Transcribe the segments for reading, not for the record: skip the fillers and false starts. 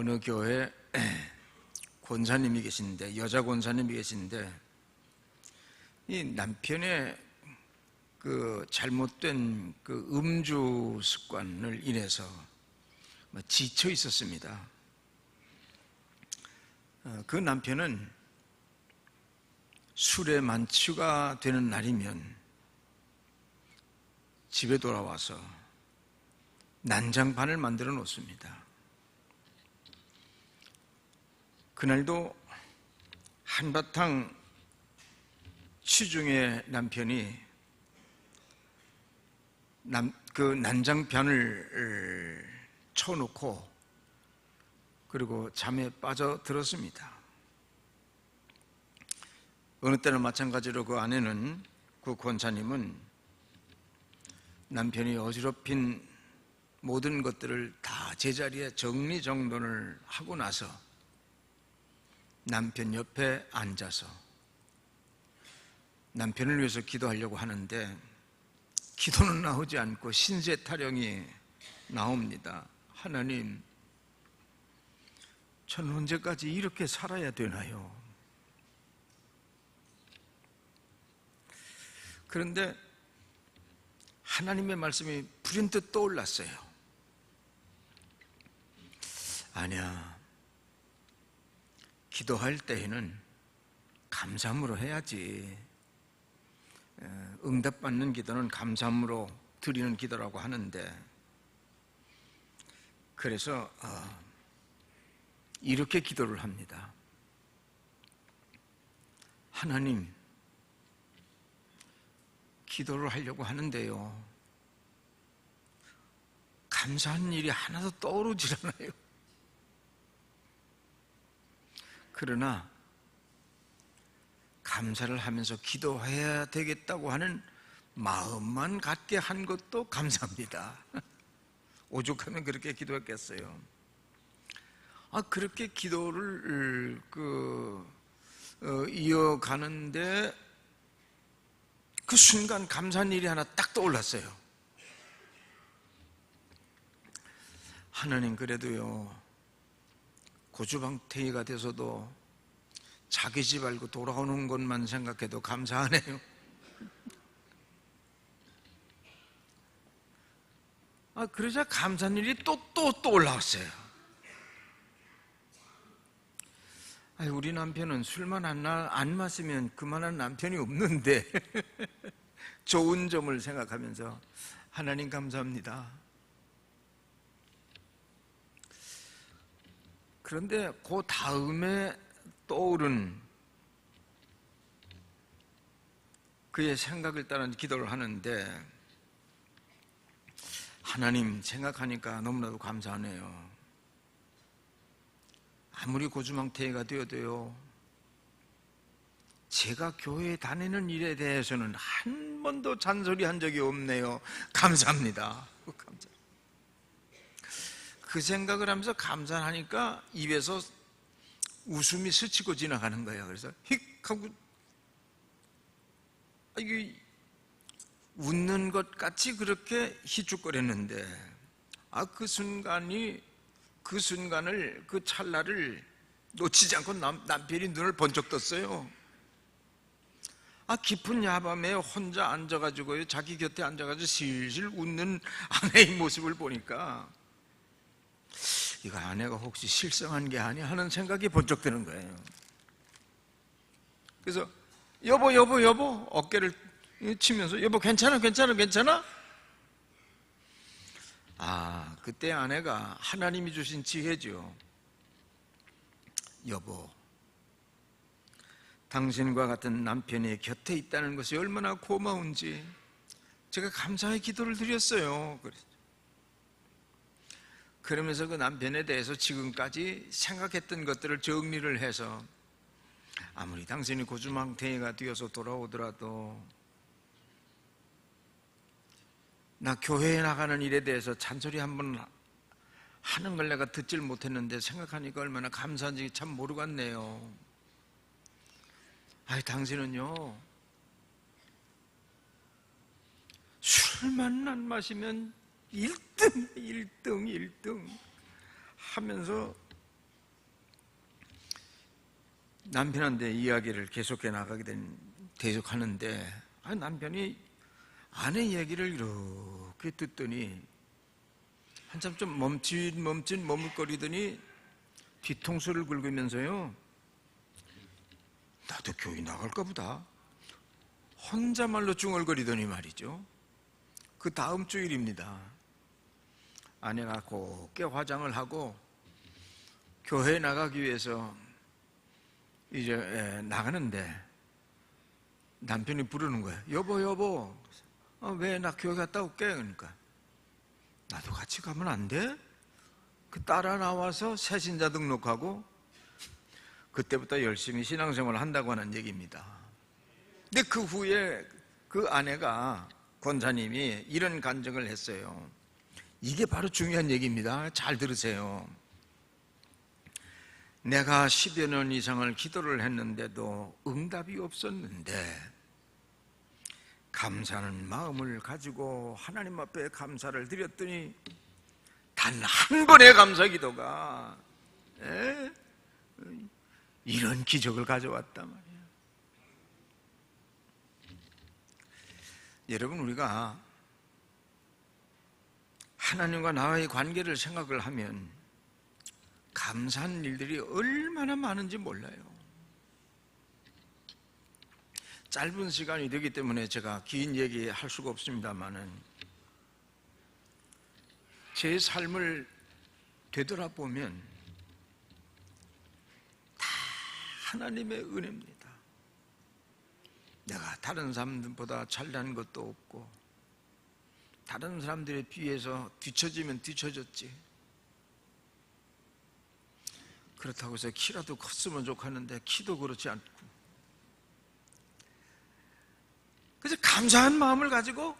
어느 교회 권사님이 계신데, 여자 권사님이 계신데, 이 남편의 그 잘못된 그 음주 습관을 인해서 지쳐 있었습니다. 그 남편은 술에 만취가 되는 날이면 집에 돌아와서 난장판을 만들어 놓습니다. 그날도 한바탕 취중의 남편이 그 난장판을 쳐놓고 그리고 잠에 빠져들었습니다. 어느 때는 마찬가지로 그 아내는, 그 권사님은 남편이 어지럽힌 모든 것들을 다 제자리에 정리정돈을 하고 나서 남편 옆에 앉아서 남편을 위해서 기도하려고 하는데 기도는 나오지 않고 신세 타령이 나옵니다. 하나님, 저는 언제까지 이렇게 살아야 되나요? 그런데 하나님의 말씀이 불현듯 떠올랐어요. 아니야, 기도할 때에는 감사함으로 해야지. 응답받는 기도는 감사함으로 드리는 기도라고 하는데, 그래서 이렇게 기도를 합니다. 하나님, 기도를 하려고 하는데요, 감사한 일이 하나도 떠오르질 않아요. 그러나 감사를 하면서 기도해야 되겠다고 하는 마음만 갖게 한 것도 감사합니다. 오죽하면 그렇게 기도했겠어요. 그렇게 기도를 이어가는데 그 순간 감사한 일이 하나 딱 떠올랐어요. 하나님, 그래도요, 고주방태이가 돼서도 자기 집 알고 돌아오는 것만 생각해도 감사하네요. 그러자 감사한 일이 또 올라왔어요. 우리 남편은 술만 안 마시면 그만한 남편이 없는데 좋은 점을 생각하면서 하나님 감사합니다. 그런데 그 다음에 떠오른 그의 생각을 따라 기도를 하는데, 하나님, 생각하니까 너무나도 감사하네요. 아무리 고주망태가 되어도요, 제가 교회에 다니는 일에 대해서는 한 번도 잔소리한 적이 없네요. 감사합니다. 그 생각을 하면서 감사하니까 입에서 웃음이 스치고 지나가는 거예요. 그래서 힉 하고, 이게 웃는 것 같이 그렇게 희죽거렸는데, 그 순간을, 그 찰나를 놓치지 않고 남편이 눈을 번쩍 떴어요. 깊은 야밤에 혼자 앉아가지고요, 자기 곁에 앉아가지고 실실 웃는 아내의 모습을 보니까 이거 아내가 혹시 실성한 게 아니야 하는 생각이 번쩍 드는 거예요. 그래서 여보 어깨를 치면서, 여보 괜찮아? 그때 아내가 하나님이 주신 지혜죠. 여보, 당신과 같은 남편이 곁에 있다는 것이 얼마나 고마운지 제가 감사의 기도를 드렸어요. 그러면서 그 남편에 대해서 지금까지 생각했던 것들을 정리를 해서, 아무리 당신이 고주망태이가 되어서 돌아오더라도 나 교회에 나가는 일에 대해서 잔소리 한번 하는 걸 내가 듣질 못했는데 생각하니까 얼마나 감사한지 참 모르겠네요. 당신은요, 술만 안 마시면 1등 하면서 남편한테 이야기를 계속하는데 남편이 아내 얘기를 이렇게 듣더니 한참 좀 멈칫 머뭇거리더니 뒤통수를 긁으면서요, 나도 교회 나갈까 보다 혼자말로 중얼거리더니 말이죠. 그 다음 주일입니다. 아내가 곱게 화장을 하고 교회에 나가기 위해서 이제 나가는데 남편이 부르는 거예요. 여보, 왜 나 교회 갔다 올게? 그러니까 나도 같이 가면 안 돼? 그 따라 나와서 새신자 등록하고 그때부터 열심히 신앙생활을 한다고 하는 얘기입니다. 근데 그 후에 그 아내가, 권사님이 이런 간증을 했어요. 이게 바로 중요한 얘기입니다. 잘 들으세요. 내가 10여 년 이상을 기도를 했는데도 응답이 없었는데 감사하는 마음을 가지고 하나님 앞에 감사를 드렸더니 단 한 번의 감사 기도가 이런 기적을 가져왔단 말이에요. 여러분, 우리가 하나님과 나와의 관계를 생각을 하면 감사한 일들이 얼마나 많은지 몰라요. 짧은 시간이 되기 때문에 제가 긴 얘기 할 수가 없습니다만은 제 삶을 되돌아보면 다 하나님의 은혜입니다. 내가 다른 사람들보다 잘난 것도 없고 다른 사람들에 비해서 뒤처지면 뒤처졌지. 그렇다고 해서 키라도 컸으면 좋겠는데 키도 그렇지 않고, 그래서 감사한 마음을 가지고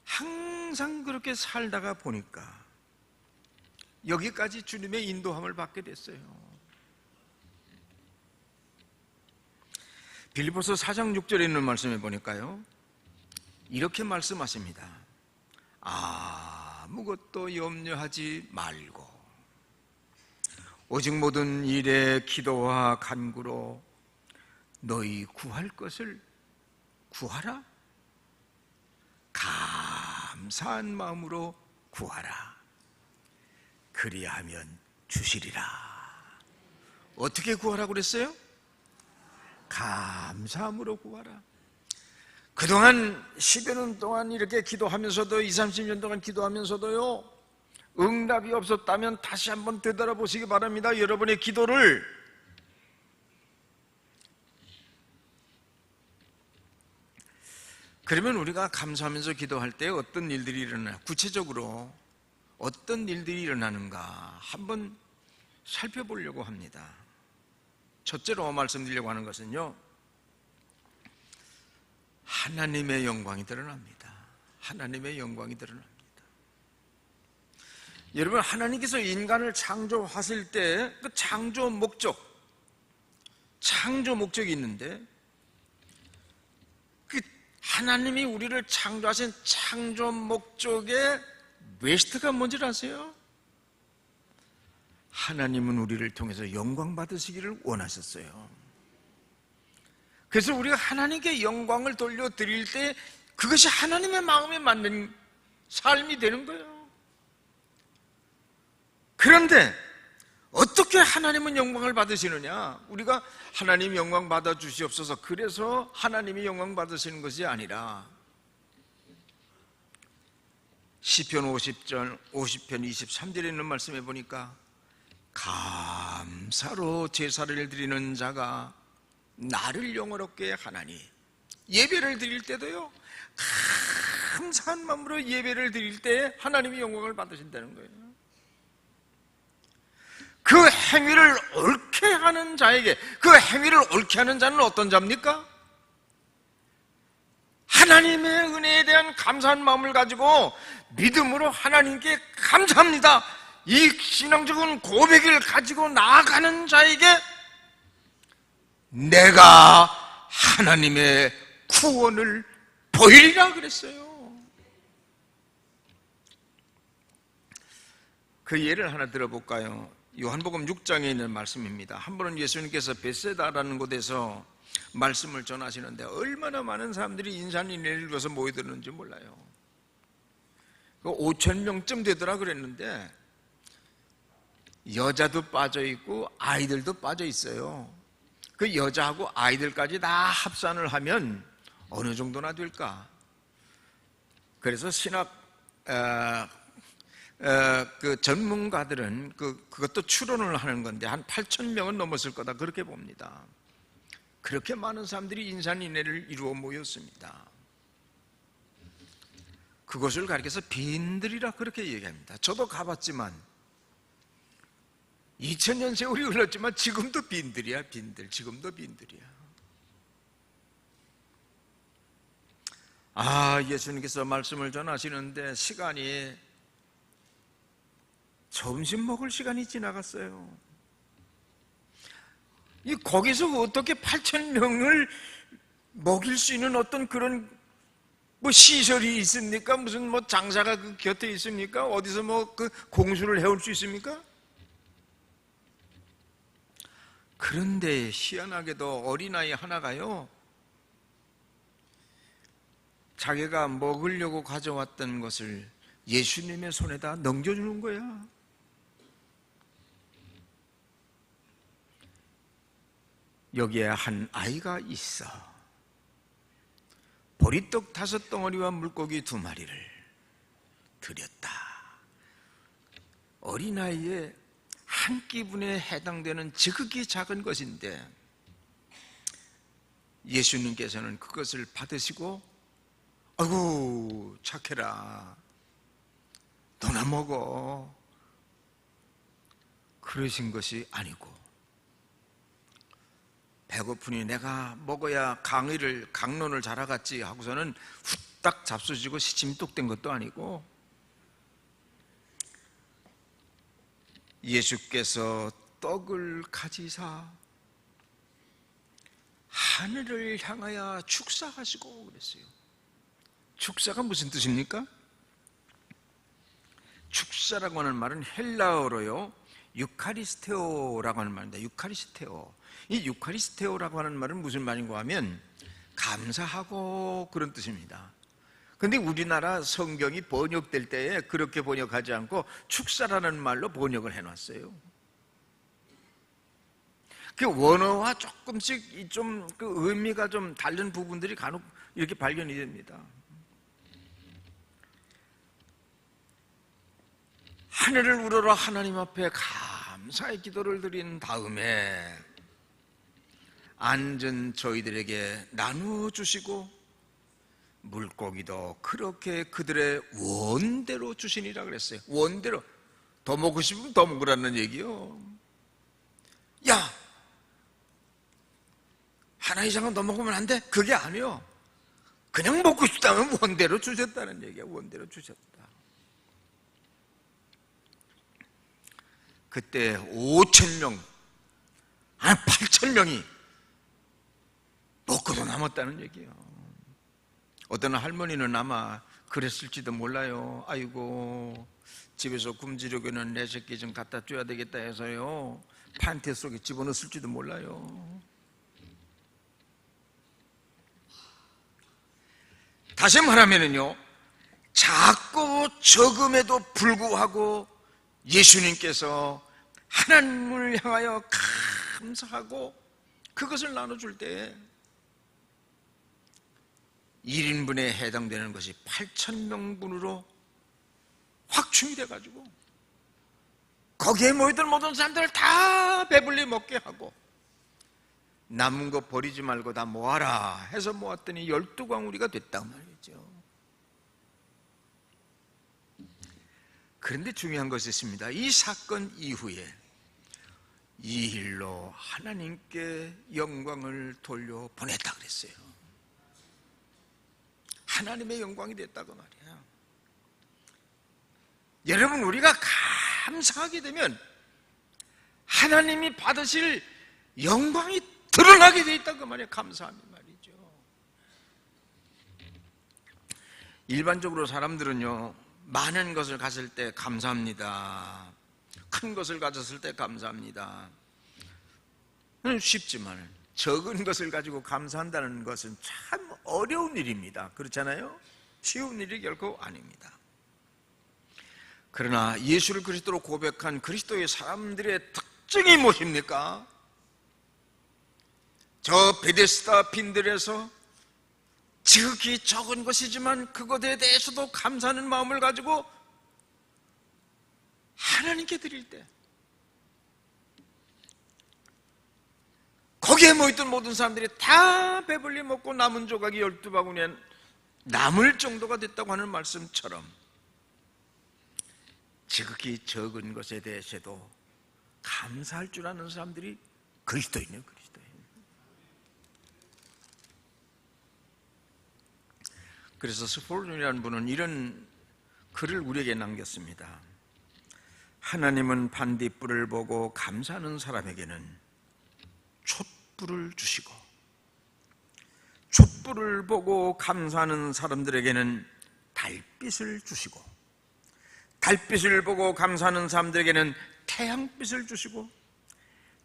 항상 그렇게 살다가 보니까 여기까지 주님의 인도함을 받게 됐어요. 빌립보서 4장 6절에 있는 말씀에 보니까요, 이렇게 말씀하십니다. 아무것도 염려하지 말고 오직 모든 일에 기도와 간구로 너희 구할 것을 구하라. 감사한 마음으로 구하라. 그리하면 주시리라. 어떻게 구하라고 그랬어요? 감사함으로 구하라. 그동안 10여 년 동안 이렇게 기도하면서도 20, 30년 동안 기도하면서도요, 응답이 없었다면 다시 한번 되돌아보시기 바랍니다. 여러분의 기도를. 그러면 우리가 감사하면서 기도할 때 어떤 일들이 일어나요? 구체적으로 어떤 일들이 일어나는가 한번 살펴보려고 합니다. 첫째로 말씀드리려고 하는 것은요, 하나님의 영광이 드러납니다. 하나님의 영광이 드러납니다. 여러분, 하나님께서 인간을 창조하실 때 그 창조 목적이 있는데, 그 하나님이 우리를 창조하신 창조 목적의 베스트가 뭔지 아세요? 하나님은 우리를 통해서 영광 받으시기를 원하셨어요. 그래서 우리가 하나님께 영광을 돌려드릴 때 그것이 하나님의 마음에 맞는 삶이 되는 거예요. 그런데 어떻게 하나님은 영광을 받으시느냐? 우리가 하나님 영광 받아 주시옵소서, 그래서 하나님이 영광 받으시는 것이 아니라 시편 50편 23절에 있는 말씀에 보니까 감사로 제사를 드리는 자가 나를 영화롭게 하나니, 예배를 드릴 때도요, 감사한 마음으로 예배를 드릴 때 하나님이 영광을 받으신다는 거예요. 그 행위를 옳게 하는 자에게, 그 행위를 옳게 하는 자는 어떤 자입니까? 하나님의 은혜에 대한 감사한 마음을 가지고 믿음으로 하나님께 감사합니다, 이 신앙적인 고백을 가지고 나아가는 자에게 내가 하나님의 구원을 보이리라 그랬어요. 그 예를 하나 들어볼까요? 요한복음 6장에 있는 말씀입니다. 한 번은 예수님께서 벳세다라는 곳에서 말씀을 전하시는데 얼마나 많은 사람들이 인산인해를 읽어서 모여들었는지 몰라요. 5,000명쯤 되더라 그랬는데 여자도 빠져있고 아이들도 빠져있어요. 그 여자하고 아이들까지 다 합산을 하면 어느 정도나 될까? 그래서 신학 그 전문가들은 그것도 추론을 하는 건데 한 8,000명은 넘었을 거다 그렇게 봅니다. 그렇게 많은 사람들이 인산인해를 이루어 모였습니다. 그것을 가리켜서 빈들이라 그렇게 얘기합니다. 저도 가봤지만 2000년 세월이 흘렀지만 지금도 빈들이야. 빈들, 지금도 빈들이야. 예수님께서 말씀을 전하시는데 시간이 점심 먹을 시간이 지나갔어요. 거기서 어떻게 8,000명을 먹일 수 있는 어떤 그런 시설이 있습니까? 무슨 장사가 그 곁에 있습니까? 어디서 그 공수를 해올 수 있습니까? 그런데 희한하게도 어린아이 하나가요, 자기가 먹으려고 가져왔던 것을 예수님의 손에다 넘겨주는 거야. 여기에 한 아이가 있어. 보리떡 5덩어리와 물고기 2마리를 드렸다. 어린아이의 한 끼분에 해당되는 지극히 작은 것인데 예수님께서는 그것을 받으시고 아이고 착해라, 너나 먹어, 그러신 것이 아니고 배고프니 내가 먹어야 강론을 잘하겠지 하고서는 후딱 잡수지고 시침뚝된 것도 아니고 예수께서 떡을 가지사 하늘을 향하여 축사하시고 그랬어요. 축사가 무슨 뜻입니까? 축사라고 하는 말은 헬라어로요 유카리스테오라고 하는 말입니다. 유카리스테오. 이 유카리스테오라고 하는 말은 무슨 말인가 하면 감사하고 그런 뜻입니다. 그런데 우리나라 성경이 번역될 때에 그렇게 번역하지 않고 축사라는 말로 번역을 해놨어요. 그 원어와 조금씩 좀 그 의미가 좀 다른 부분들이 간혹 이렇게 발견이 됩니다. 하늘을 우러러 하나님 앞에 감사의 기도를 드린 다음에 앉은 저희들에게 나누어주시고 물고기도 그렇게 그들의 원대로 주시니라 그랬어요. 원대로. 더 먹고 싶으면 더 먹으라는 얘기요. 야, 하나 이상은 더 먹으면 안 돼? 그게 아니요. 그냥 먹고 싶다면 원대로 주셨다는 얘기야. 원대로 주셨다. 그때 5,000명, 한 8,000명이 먹고도 남았다는 얘기예요. 어떤 할머니는 아마 그랬을지도 몰라요. 아이고, 집에서 굶주려고는 내 새끼 좀 갖다 줘야 되겠다 해서요 판테 속에 집어넣었을지도 몰라요. 다시 말하면요, 작고 적음에도 불구하고 예수님께서 하나님을 향하여 감사하고 그것을 나눠줄 때 1인분에 해당되는 것이 8,000명분으로 확충이 돼가지고 거기에 모이던 모든 사람들을 다 배불리 먹게 하고 남은 거 버리지 말고 다 모아라 해서 모았더니 12광우리가 됐단 말이죠. 그런데 중요한 것이 있습니다. 이 사건 이후에 이 일로 하나님께 영광을 돌려보냈다 그랬어요. 하나님의 영광이 됐다고 말이야. 여러분, 우리가 감사하게 되면 하나님이 받으실 영광이 드러나게 돼 있다고 말이야. 감사하면 말이죠. 일반적으로 사람들은요 많은 것을 가질 때 감사합니다, 큰 것을 가졌을 때 감사합니다. 쉽지만 적은 것을 가지고 감사한다는 것은 참 어려운 일입니다. 그렇잖아요? 쉬운 일이 결코 아닙니다. 그러나 예수를 그리스도로 고백한 그리스도의 사람들의 특징이 무엇입니까? 저 베데스다 빈들에서 지극히 적은 것이지만 그것에 대해서도 감사하는 마음을 가지고 하나님께 드릴 때, 거기에 모였던 모든 사람들이 다 배불리 먹고 남은 조각이 12바구니에 남을 정도가 됐다고 하는 말씀처럼 지극히 적은 것에 대해서도 감사할 줄 아는 사람들이 그리스도인이에요. 그리스도인. 그래서 스폴존이라는 분은 이런 글을 우리에게 남겼습니다. 하나님은 반딧불을 보고 감사하는 사람에게는 촛불을 주시고, 촛불을 보고 감사하는 사람들에게는 달빛을 주시고, 달빛을 보고 감사하는 사람들에게는 태양빛을 주시고,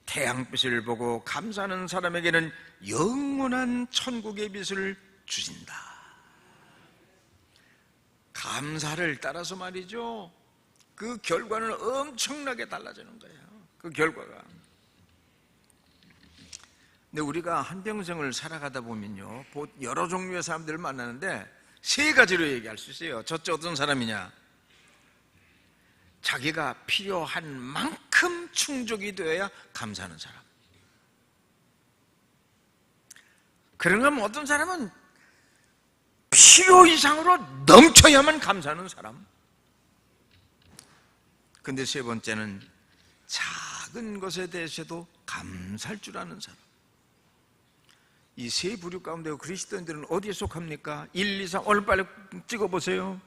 태양빛을 보고 감사하는 사람에게는 영원한 천국의 빛을 주신다. 감사를 따라서 말이죠, 그 결과는 엄청나게 달라지는 거예요. 그 결과가. 근데 우리가 한평생을 살아가다 보면요, 여러 종류의 사람들을 만나는데 세 가지로 얘기할 수 있어요. 첫째, 어떤 사람이냐? 자기가 필요한 만큼 충족이 되어야 감사하는 사람. 그런가 하면 어떤 사람은 필요 이상으로 넘쳐야만 감사하는 사람. 근데 세 번째는 작은 것에 대해서도 감사할 줄 아는 사람. 이 세 부류 가운데 그리스도인들은 어디에 속합니까? 1, 2, 3, 오늘 빨리 찍어보세요.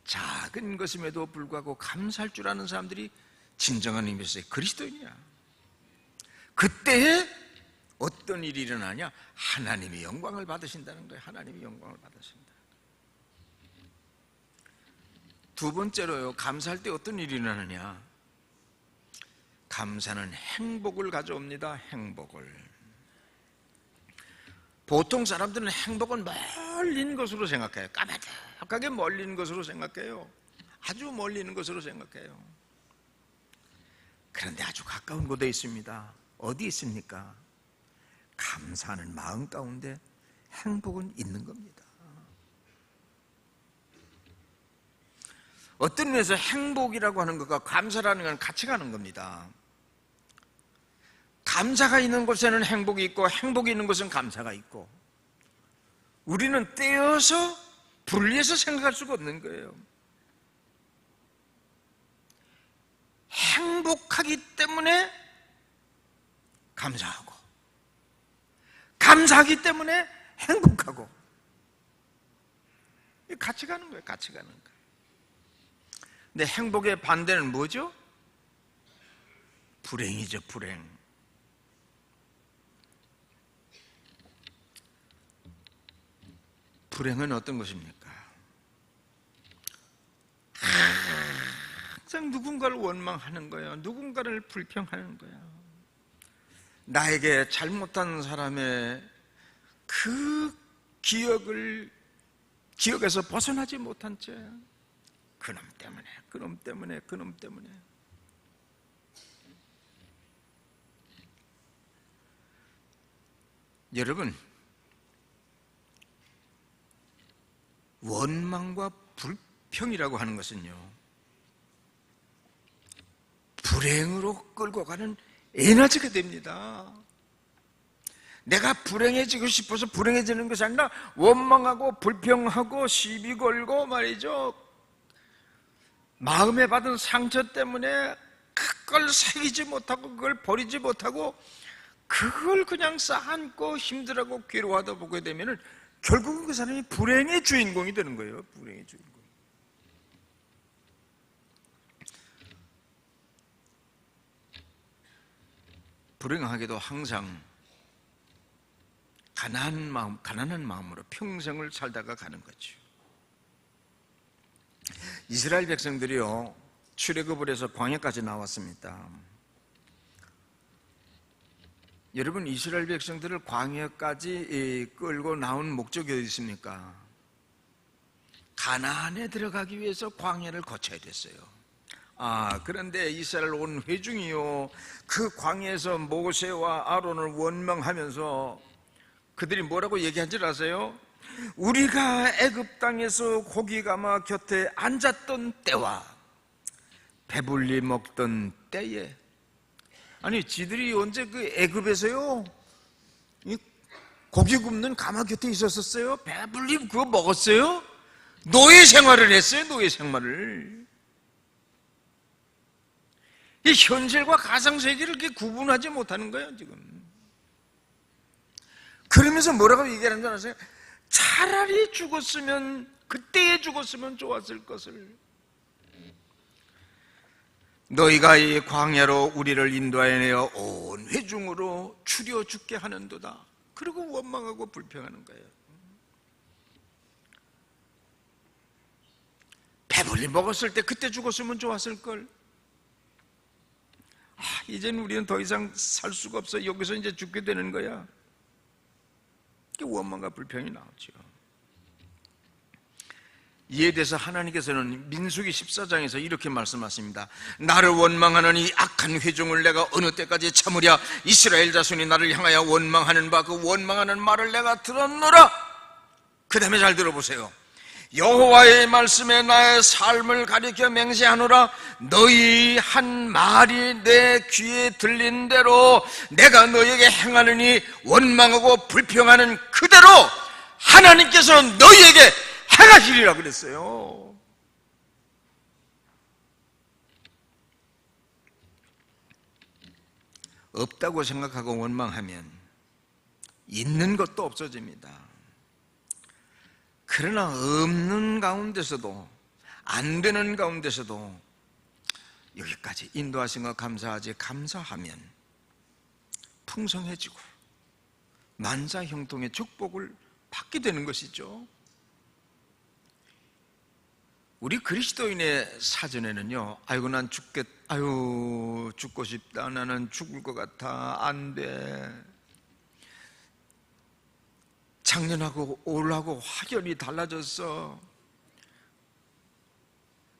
작은 것임에도 불구하고 감사할 줄 아는 사람들이 진정한 의미에서의 그리스도인이야. 그때에 어떤 일이 일어나냐? 하나님이 영광을 받으신다는 거예요. 하나님이 영광을 받으신다. 두 번째로요, 감사할 때 어떤 일이 일어나느냐? 감사는 행복을 가져옵니다. 행복을. 보통 사람들은 행복은 멀린 것으로 생각해요. 까마득하게 멀린 것으로 생각해요. 아주 멀리는 것으로 생각해요. 그런데 아주 가까운 곳에 있습니다. 어디 있습니까? 감사하는 마음 가운데 행복은 있는 겁니다. 어떤 면에서 행복이라고 하는 것과 감사라는 건 같이 가는 겁니다. 감사가 있는 곳에는 행복이 있고, 행복이 있는 곳은 감사가 있고, 우리는 떼어서 분리해서 생각할 수가 없는 거예요. 행복하기 때문에 감사하고, 감사하기 때문에 행복하고, 같이 가는 거예요. 같이 가는 거예요. 근데 행복의 반대는 뭐죠? 불행이죠. 불행. 불행은 어떤 것입니까? 항상 누군가를 원망하는 거예요. 누군가를 불평하는 거예요. 나에게 잘못한 사람의 그 기억에서 벗어나지 못한 채, 그놈 때문에, 그놈 때문에, 그놈 때문에. 여러분, 원망과 불평이라고 하는 것은요, 불행으로 끌고 가는 에너지가 됩니다. 내가 불행해지고 싶어서 불행해지는 것이 아니라 원망하고 불평하고 시비 걸고 말이죠, 마음에 받은 상처 때문에 그걸 새기지 못하고 그걸 버리지 못하고 그걸 그냥 쌓아안고 힘들어하고 괴로워하다 보게 되면은 결국은 그 사람이 불행의 주인공이 되는 거예요. 불행의 주인공. 불행하게도 항상 가난한 마음으로 평생을 살다가 가는 거죠. 이스라엘 백성들이요, 출애굽을 해서 광야까지 나왔습니다. 여러분, 이스라엘 백성들을 광야까지 끌고 나온 목적이 어디 있습니까? 가나안에 들어가기 위해서 광야를 거쳐야 됐어요. 그런데 이스라엘 온 회중이요, 그 광야에서 모세와 아론을 원망하면서 그들이 뭐라고 얘기한 줄 아세요? 우리가 애굽 땅에서 고기 가마 곁에 앉았던 때와 배불리 먹던 때에, 아니 지들이 언제 그 애굽에서요 이 고기 굽는 가마 곁에 있었었어요? 배불리 그거 먹었어요? 노예 생활을 했어요. 노예 생활을. 이 현실과 가상세계를 이렇게 구분하지 못하는 거예요 지금. 그러면서 뭐라고 얘기하는 줄 아세요? 차라리 죽었으면, 그때에 죽었으면 좋았을 것을. 너희가 이 광야로 우리를 인도하여 온 회중으로 추려 죽게 하는도다. 그리고 원망하고 불평하는 거예요. 배불리 먹었을 때 그때 죽었으면 좋았을 걸. 이제는 우리는 더 이상 살 수가 없어. 여기서 이제 죽게 되는 거야. 원망과 불평이 나오죠. 이에 대해서 하나님께서는 민수기 14장에서 이렇게 말씀하십니다. 나를 원망하는 이 악한 회중을 내가 어느 때까지 참으랴? 이스라엘 자손이 나를 향하여 원망하는 바 그 원망하는 말을 내가 들었노라. 그 다음에 잘 들어보세요. 여호와의 말씀에 나의 삶을 가리켜 맹세하노라. 너희 한 말이 내 귀에 들린 대로 내가 너희에게 행하느니 원망하고 불평하는 그대로 하나님께서 너희에게 행하시리라 그랬어요. 없다고 생각하고 원망하면 있는 것도 없어집니다. 그러나 없는 가운데서도, 안 되는 가운데서도 여기까지 인도하신 것 감사하지, 감사하면 풍성해지고 만사형통의 축복을 받게 되는 것이죠. 우리 그리스도인의 사전에는요, 아이고 난 죽고 싶다, 나는 죽을 것 같아, 안 돼, 작년하고 올하고 확연히 달라졌어.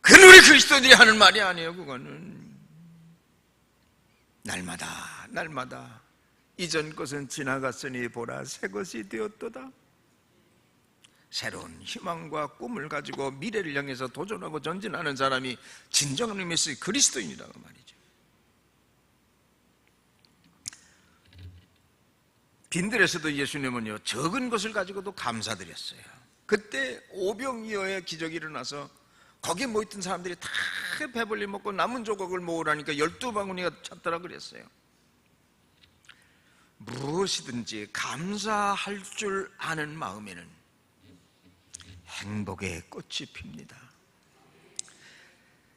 그건 우리 그리스도인들이 하는 말이 아니에요. 그거는 날마다 이전 것은 지나갔으니 보라 새 것이 되었도다. 새로운 희망과 꿈을 가지고 미래를 향해서 도전하고 전진하는 사람이 진정한 의미에서 그리스도인이라고 말이죠. 빈들에서도 예수님은요, 적은 것을 가지고도 감사드렸어요. 그때 오병이어의 기적이 일어나서 거기에 모였던 사람들이 다 배불리 먹고 남은 조각을 모으라니까 12바구니가 찼더라 그랬어요. 무엇이든지 감사할 줄 아는 마음에는 행복의 꽃이 핍니다.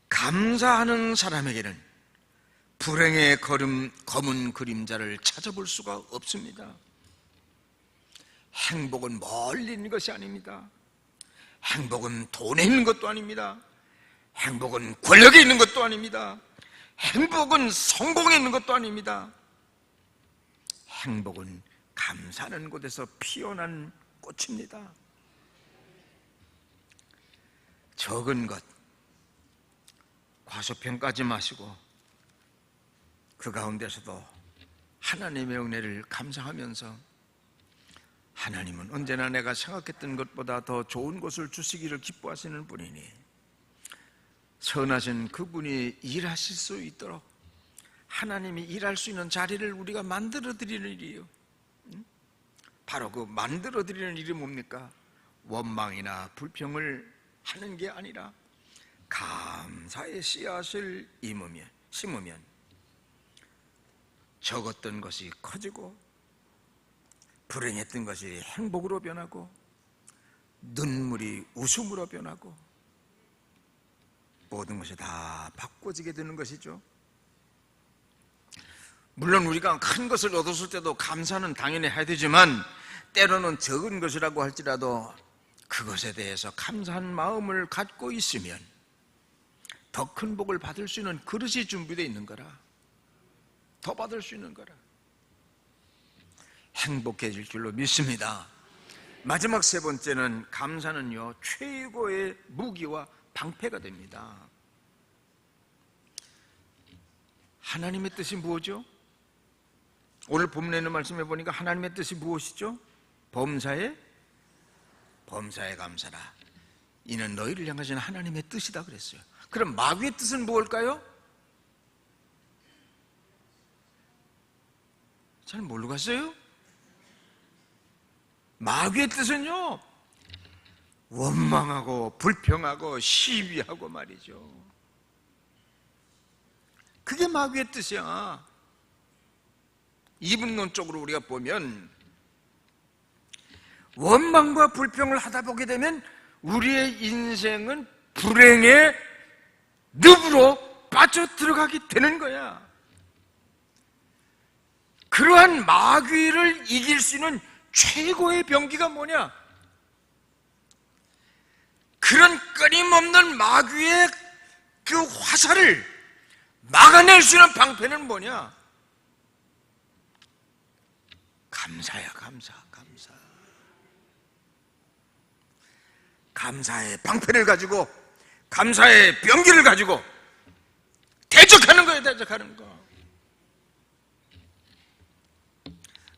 감사하는 사람에게는 불행의 검은 그림자를 찾아볼 수가 없습니다. 행복은 멀리 있는 것이 아닙니다. 행복은 돈에 있는 것도 아닙니다. 행복은 권력에 있는 것도 아닙니다. 행복은 성공에 있는 것도 아닙니다. 행복은 감사하는 곳에서 피어난 꽃입니다. 적은 것 과소평가하지 마시고 그 가운데서도 하나님의 은혜를 감사하면서 하나님은 언제나 내가 생각했던 것보다 더 좋은 것을 주시기를 기뻐하시는 분이니 선하신 그분이 일하실 수 있도록 하나님이 일할 수 있는 자리를 우리가 만들어드리는 일이에요. 바로 그 만들어드리는 일이 뭡니까? 원망이나 불평을 하는 게 아니라 감사의 씨앗을 심으면 적었던 것이 커지고 불행했던 것이 행복으로 변하고 눈물이 웃음으로 변하고 모든 것이 다 바꿔지게 되는 것이죠. 물론 우리가 큰 것을 얻었을 때도 감사는 당연히 해야 되지만 때로는 적은 것이라고 할지라도 그것에 대해서 감사한 마음을 갖고 있으면 더 큰 복을 받을 수 있는 그릇이 준비되어 있는 거라. 더 받을 수 있는 거라. 행복해질 줄로 믿습니다. 마지막 세 번째는 감사는요, 최고의 무기와 방패가 됩니다. 하나님의 뜻이 무엇이죠? 오늘 본문에 있는 말씀해 보니까 하나님의 뜻이 무엇이죠? 범사에 감사라. 이는 너희를 향하신 하나님의 뜻이다 그랬어요. 그럼 마귀의 뜻은 무엇일까요? 잘 모르고 갔어요? 마귀의 뜻은요, 원망하고 불평하고 시비하고 말이죠. 그게 마귀의 뜻이야. 이분론적으로 우리가 보면 원망과 불평을 하다 보게 되면 우리의 인생은 불행의 늪으로 빠져들어가게 되는 거야. 그러한 마귀를 이길 수 있는 최고의 병기가 뭐냐? 그런 끊임없는 마귀의 그 화살을 막아낼 수 있는 방패는 뭐냐? 감사야, 감사. 감사의 방패를 가지고, 감사의 병기를 가지고 대적하는 거예요, 대적하는 거.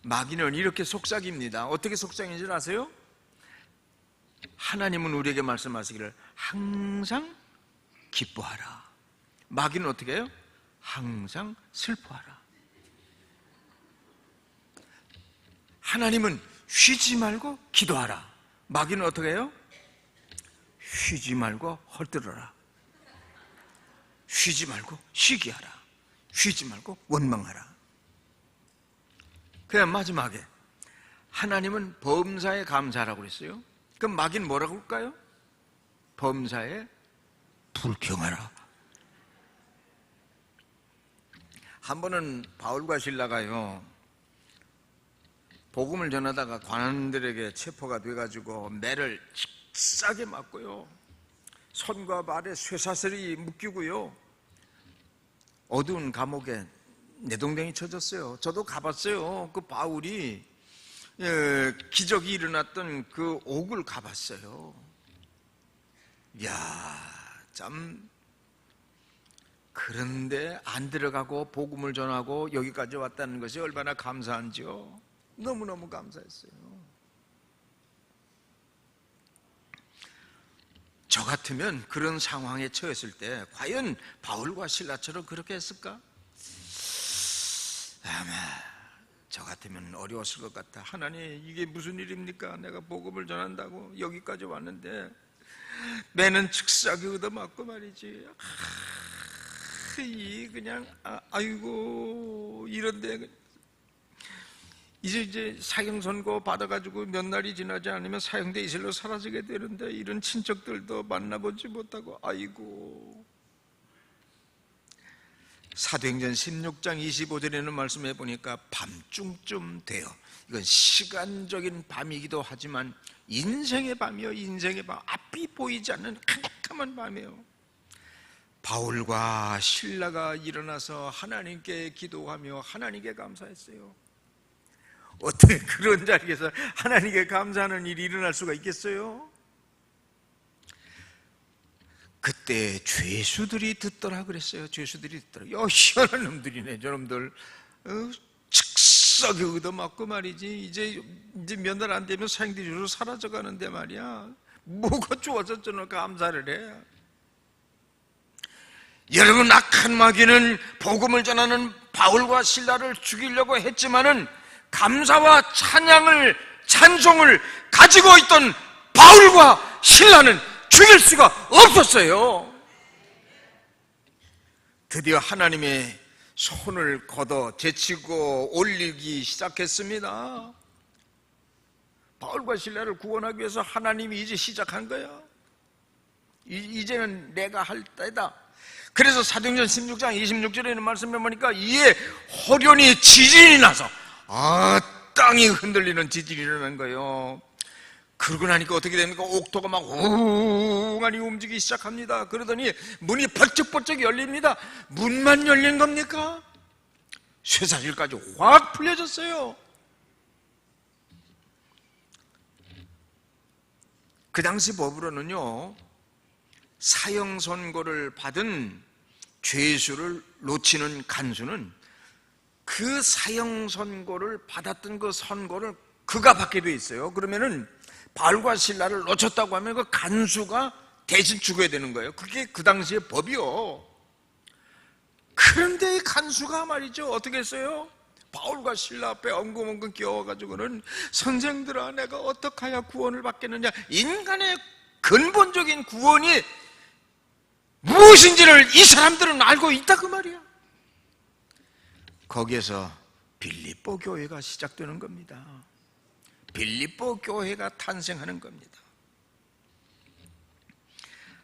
마귀는 이렇게 속삭입니다. 어떻게 속삭이는지 아세요? 하나님은 우리에게 말씀하시기를 항상 기뻐하라. 마귀는 어떻게 해요? 항상 슬퍼하라. 하나님은 쉬지 말고 기도하라. 마귀는 어떻게 해요? 쉬지 말고 헐뜯어라. 쉬지 말고 시기하라. 쉬지 말고 원망하라. 그냥 마지막에 하나님은 범사에 감사하라고 그랬어요. 그럼 마귀는 뭐라고 할까요? 범사에 불평하라. 한 번은 바울과 실라가요, 복음을 전하다가 관원들에게 체포가 돼가지고 매를 싸게 맞고요, 손과 발에 쇠사슬이 묶이고요, 어두운 감옥에 내동댕이 쳐졌어요. 저도 가봤어요. 그 바울이 기적이 일어났던 그 옥을 가봤어요. 이야, 참. 그런데 안 들어가고 복음을 전하고 여기까지 왔다는 것이 얼마나 감사한지요. 너무너무 감사했어요. 저 같으면 그런 상황에 처했을 때 과연 바울과 실라처럼 그렇게 했을까? 아마 저 같으면 어려웠을 것 같아. 하나님, 이게 무슨 일입니까? 내가 복음을 전한다고 여기까지 왔는데 매는 즉사게 얻어맞고 말이지. 그냥 아이고, 이런데 이제 사형 선고 받아가지고 몇 날이 지나지 않으면 사형대 이슬로 사라지게 되는데 이런 친척들도 만나보지 못하고 아이고. 사도행전 16장 25절에는 말씀해 보니까 밤중쯤 돼요. 이건 시간적인 밤이기도 하지만 인생의 밤이요, 인생의 밤. 앞이 보이지 않는 캄캄한 밤이에요. 바울과 실라가 일어나서 하나님께 기도하며 하나님께 감사했어요. 어떻게 그런 자리에서 하나님께 감사하는 일이 일어날 수가 있겠어요? 그때 죄수들이 듣더라 그랬어요. 죄수들이 듣더라. 야, 희한한 놈들이네, 저놈들. 즉석에 얻어맞고 말이지. 이제 몇 날 안 되면 사형대주로 사라져가는데 말이야. 뭐가 좋아서 저는 감사를 해? 여러분, 악한 마귀는 복음을 전하는 바울과 실라를 죽이려고 했지만은 감사와 찬송을 가지고 있던 바울과 실라는 죽일 수가 없었어요. 드디어 하나님의 손을 걷어 제치고 올리기 시작했습니다. 바울과 실라를 구원하기 위해서 하나님이 이제 시작한 거야. 이제는 내가 할 때다. 그래서 사도행전 16장 26절에 있는 말씀을 보니까 이에 호련히 지진이 나서 땅이 흔들리는 지진이 일어난 거예요. 그러고 나니까 어떻게 됩니까? 옥토가 막 웅하니 움직이기 시작합니다. 그러더니 문이 번쩍번쩍 열립니다. 문만 열린 겁니까? 쇠사슬까지 확 풀려졌어요. 그 당시 법으로는요, 사형 선고를 받은 죄수를 놓치는 간수는 그 사형 선고를 받았던 그 선고를 그가 받게 돼 있어요. 그러면은 바울과 실라를 놓쳤다고 하면 그 간수가 대신 죽어야 되는 거예요. 그게 그 당시의 법이요. 그런데 이 간수가 말이죠, 어떻게 했어요? 바울과 실라 앞에 엉금엉금 끼워가지고는 선생들아, 내가 어떻게 해야 구원을 받겠느냐. 인간의 근본적인 구원이 무엇인지를 이 사람들은 알고 있다 그 말이야. 거기에서 빌립보 교회가 시작되는 겁니다. 빌립보 교회가 탄생하는 겁니다.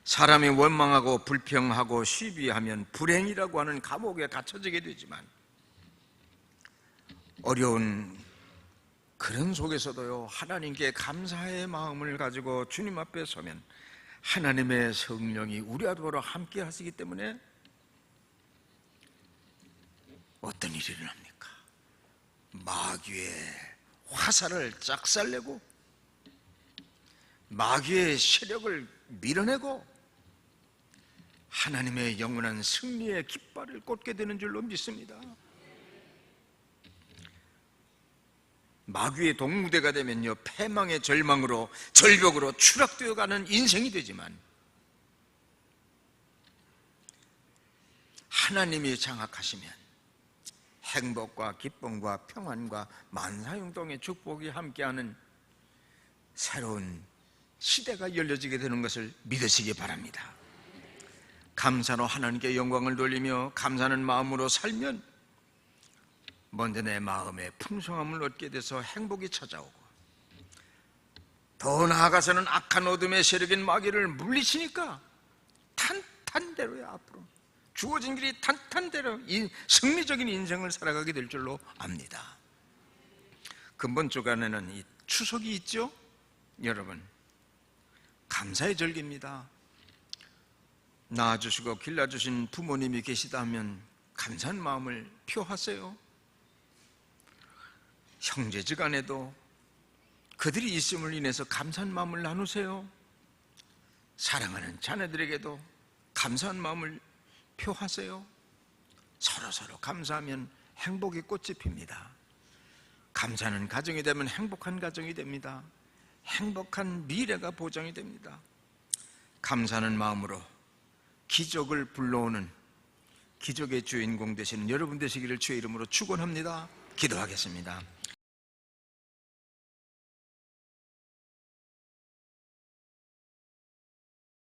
사람이 원망하고 불평하고 시비하면 불행이라고 하는 감옥에 갇혀지게 되지만, 어려운 그런 속에서도요, 하나님께 감사의 마음을 가지고 주님 앞에 서면 하나님의 성령이 우리 앞으로 함께 하시기 때문에 어떤 일이 일어납니까? 마귀의 화살을 짝살내고 마귀의 세력을 밀어내고 하나님의 영원한 승리의 깃발을 꽂게 되는 줄로 믿습니다. 마귀의 동무대가 되면요, 패망의 절망으로, 절벽으로 추락되어 가는 인생이 되지만, 하나님이 장악하시면 행복과 기쁨과 평안과 만사형통의 축복이 함께하는 새로운 시대가 열려지게 되는 것을 믿으시기 바랍니다. 감사로 하나님께 영광을 돌리며 감사하는 마음으로 살면 먼저 내 마음에 풍성함을 얻게 돼서 행복이 찾아오고, 더 나아가서는 악한 어둠의 세력인 마귀를 물리치니까 탄탄대로야, 앞으로 주어진 길이 탄탄대로 승리적인 인생을 살아가게 될 줄로 압니다. 근본적 안에는 이 추석이 있죠. 여러분, 감사의 절기입니다. 낳아주시고 길러주신 부모님이 계시다면 감사한 마음을 표하세요. 형제지간에도 그들이 있음을 인해서 감사한 마음을 나누세요. 사랑하는 자녀들에게도 감사한 마음을 표하세요. 서로 감사하면 행복의 꽃이 핍니다. 감사하는 가정이 되면 행복한 가정이 됩니다. 행복한 미래가 보장이 됩니다. 감사하는 마음으로 기적을 불러오는 기적의 주인공 되시는 여러분 되시기를 주의 이름으로 축원합니다. 기도하겠습니다.